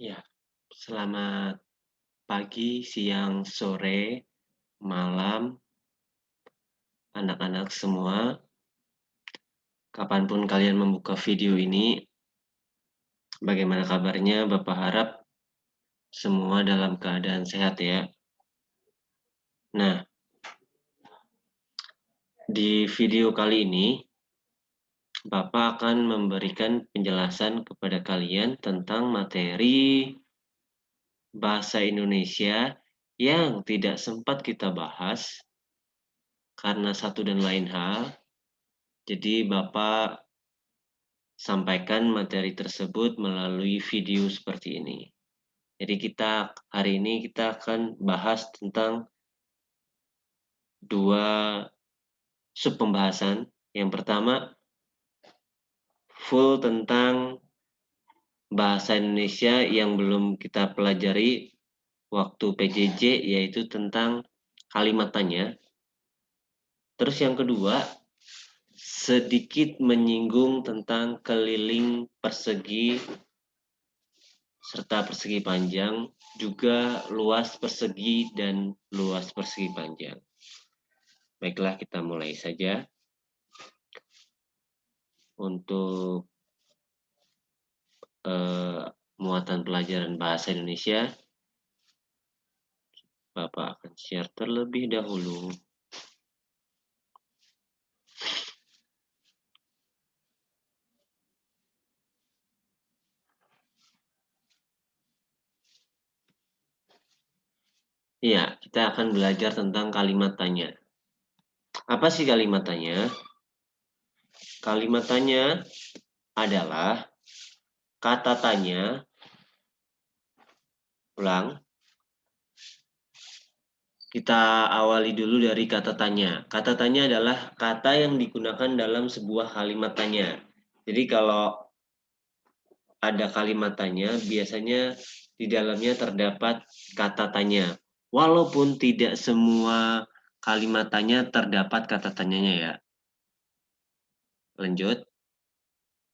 Ya, selamat pagi, siang, sore, malam, anak-anak semua. Kapanpun kalian membuka video ini, bagaimana kabarnya? Bapak harap semua dalam keadaan sehat ya. Nah, di video kali ini, Bapak akan memberikan penjelasan kepada kalian tentang materi bahasa Indonesia yang tidak sempat kita bahas karena satu dan lain hal. Jadi Bapak sampaikan materi tersebut melalui video seperti ini. Jadi hari ini kita akan bahas tentang dua sub pembahasan. Yang pertama, full tentang bahasa Indonesia yang belum kita pelajari waktu PJJ, yaitu tentang kalimat tanya. Terus yang kedua, sedikit menyinggung tentang keliling persegi serta persegi panjang, juga luas persegi dan luas persegi panjang. Baiklah, kita mulai saja. Untuk muatan pelajaran bahasa Indonesia, Bapak akan share terlebih dahulu. Iya, kita akan belajar tentang kalimat tanya. Apa sih kalimat tanya? Kalimat tanya adalah kata tanya, ulang, kita awali dulu dari kata tanya. Kata tanya adalah kata yang digunakan dalam sebuah kalimat tanya. Jadi kalau ada kalimat tanya, biasanya di dalamnya terdapat kata tanya. Walaupun tidak semua kalimat tanya terdapat kata tanyanya ya. Lanjut.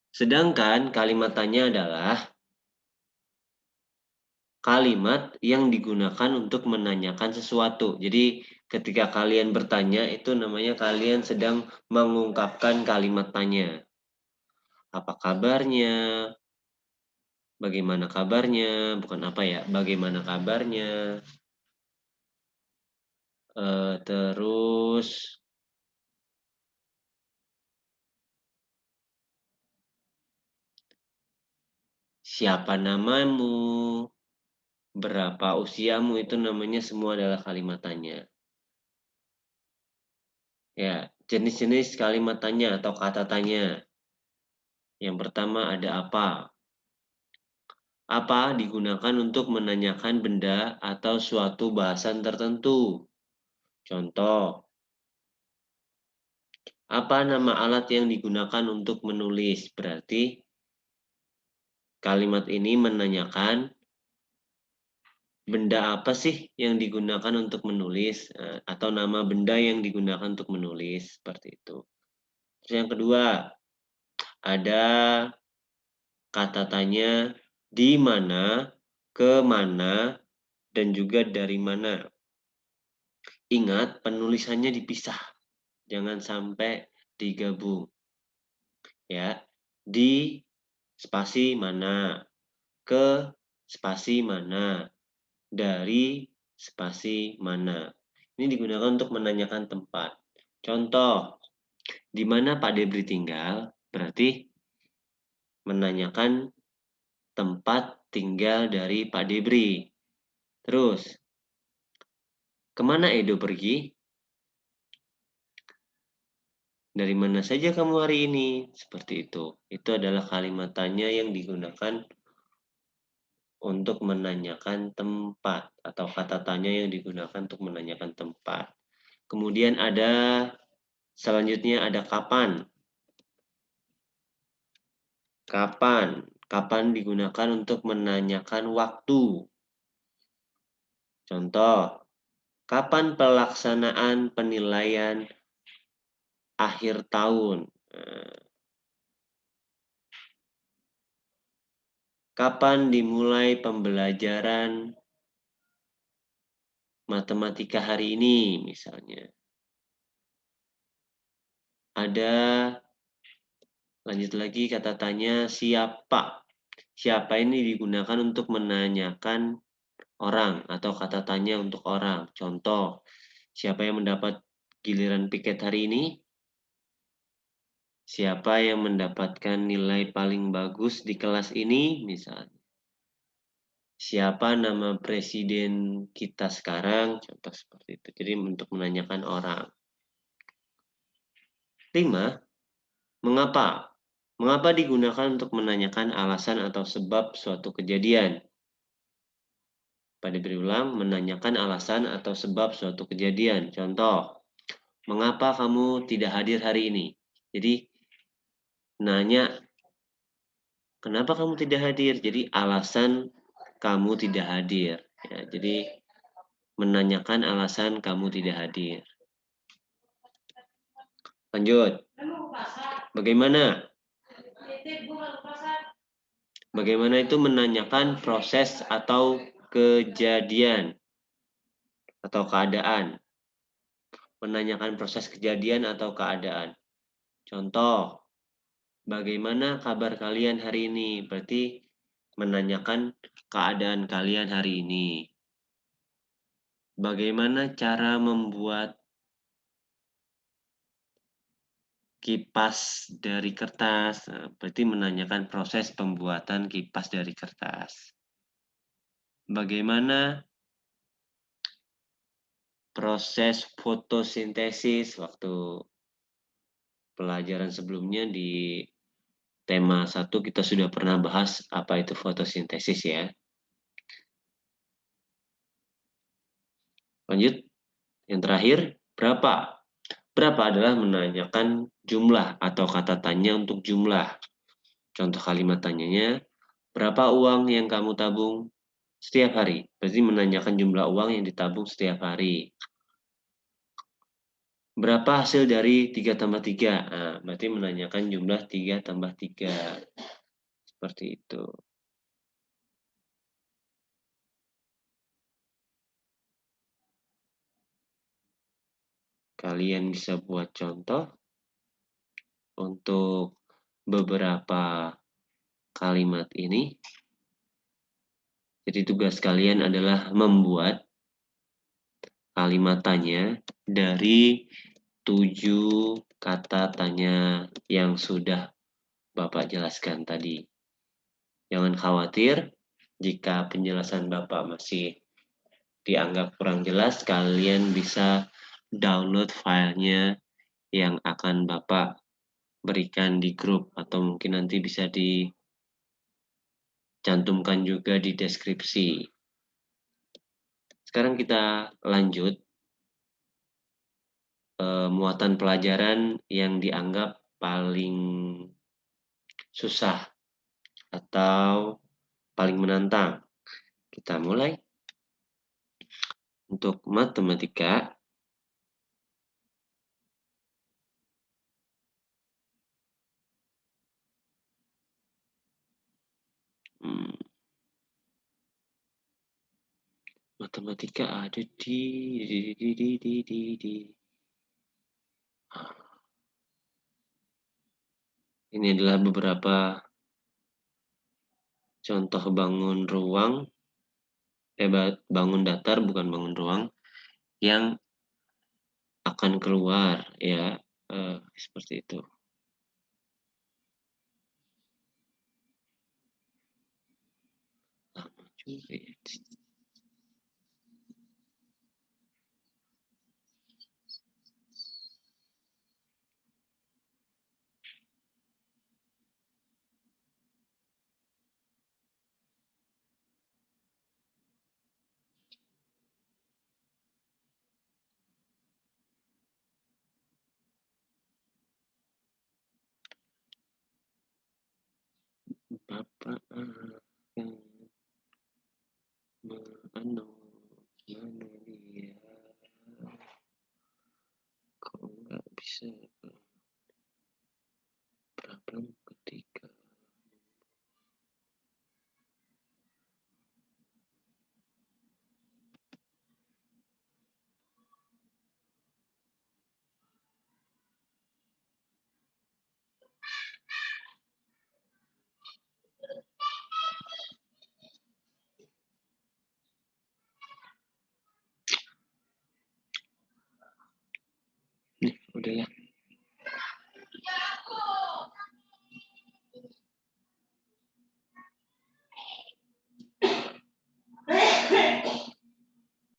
Sedangkan kalimat tanya adalah kalimat yang digunakan untuk menanyakan sesuatu. Jadi ketika kalian bertanya, itu namanya kalian sedang mengungkapkan kalimat tanya. Apa kabarnya? Bagaimana kabarnya? Bukan apa ya, bagaimana kabarnya? Terus siapa namamu? Berapa usiamu? Itu namanya semua adalah kalimat tanya. Ya, jenis-jenis kalimat tanya atau kata tanya. Yang pertama ada apa? Apa digunakan untuk menanyakan benda atau suatu bahasan tertentu. Contoh, apa nama alat yang digunakan untuk menulis? Berarti kalimat ini menanyakan benda apa sih yang digunakan untuk menulis, atau nama benda yang digunakan untuk menulis, seperti itu. Terus yang kedua, ada kata tanya di mana, ke mana, dan juga dari mana. Ingat, penulisannya dipisah, jangan sampai digabung. Ya, di spasi mana, ke spasi mana, dari spasi mana. Ini digunakan untuk menanyakan tempat. Contoh, di mana Pak Debri tinggal? Berarti menanyakan tempat tinggal dari Pak Debri. Terus, kemana Edo pergi? Dari mana saja kamu hari ini? Seperti itu. Itu adalah kalimat tanya yang digunakan untuk menanyakan tempat, atau kata tanya yang digunakan untuk menanyakan tempat. Kemudian selanjutnya ada kapan. Kapan? Kapan digunakan untuk menanyakan waktu. Contoh, kapan pelaksanaan penilaian akhir tahun? Kapan dimulai pembelajaran matematika hari ini, misalnya. Ada, lanjut lagi kata tanya, siapa? Siapa ini digunakan untuk menanyakan orang atau kata tanya untuk orang. Contoh, siapa yang mendapat giliran piket hari ini? Siapa yang mendapatkan nilai paling bagus di kelas ini? Misalnya. Siapa nama presiden kita sekarang? Contoh seperti itu. Jadi untuk menanyakan orang. 5. Mengapa? Mengapa digunakan untuk menanyakan alasan atau sebab suatu kejadian? Pada berulang, menanyakan alasan atau sebab suatu kejadian. Contoh, mengapa kamu tidak hadir hari ini? Jadi, nanya, kenapa kamu tidak hadir? Jadi, alasan kamu tidak hadir. Ya, jadi, menanyakan alasan kamu tidak hadir. Lanjut. Bagaimana? Bagaimana itu menanyakan proses atau kejadian atau keadaan. Menanyakan proses kejadian atau keadaan. Contoh, bagaimana kabar kalian hari ini? Berarti menanyakan keadaan kalian hari ini. Bagaimana cara membuat kipas dari kertas? Nah, berarti menanyakan proses pembuatan kipas dari kertas. Bagaimana proses fotosintesis? Waktu pelajaran sebelumnya di tema 1 kita sudah pernah bahas apa itu fotosintesis ya. Lanjut, yang terakhir, berapa? Berapa adalah menanyakan jumlah atau kata tanya untuk jumlah. Contoh kalimat tanyanya, berapa uang yang kamu tabung setiap hari? Berarti menanyakan jumlah uang yang ditabung setiap hari. Berapa hasil dari 3 tambah 3? Nah, berarti menanyakan jumlah 3 tambah 3. Seperti itu. Kalian bisa buat contoh untuk beberapa kalimat ini. Jadi tugas kalian adalah membuat kalimat tanya dari 7 kata tanya yang sudah Bapak jelaskan tadi. Jangan khawatir jika penjelasan Bapak masih dianggap kurang jelas, kalian bisa download filenya yang akan Bapak berikan di grup atau mungkin nanti bisa dicantumkan juga di deskripsi. Sekarang kita lanjut muatan pelajaran yang dianggap paling susah atau paling menantang. Kita mulai. Untuk matematika, matematika ada di. Ini adalah beberapa contoh bangun ruang, bangun datar bukan bangun ruang, yang akan keluar ya, seperti itu. Lama juga ya. Bapak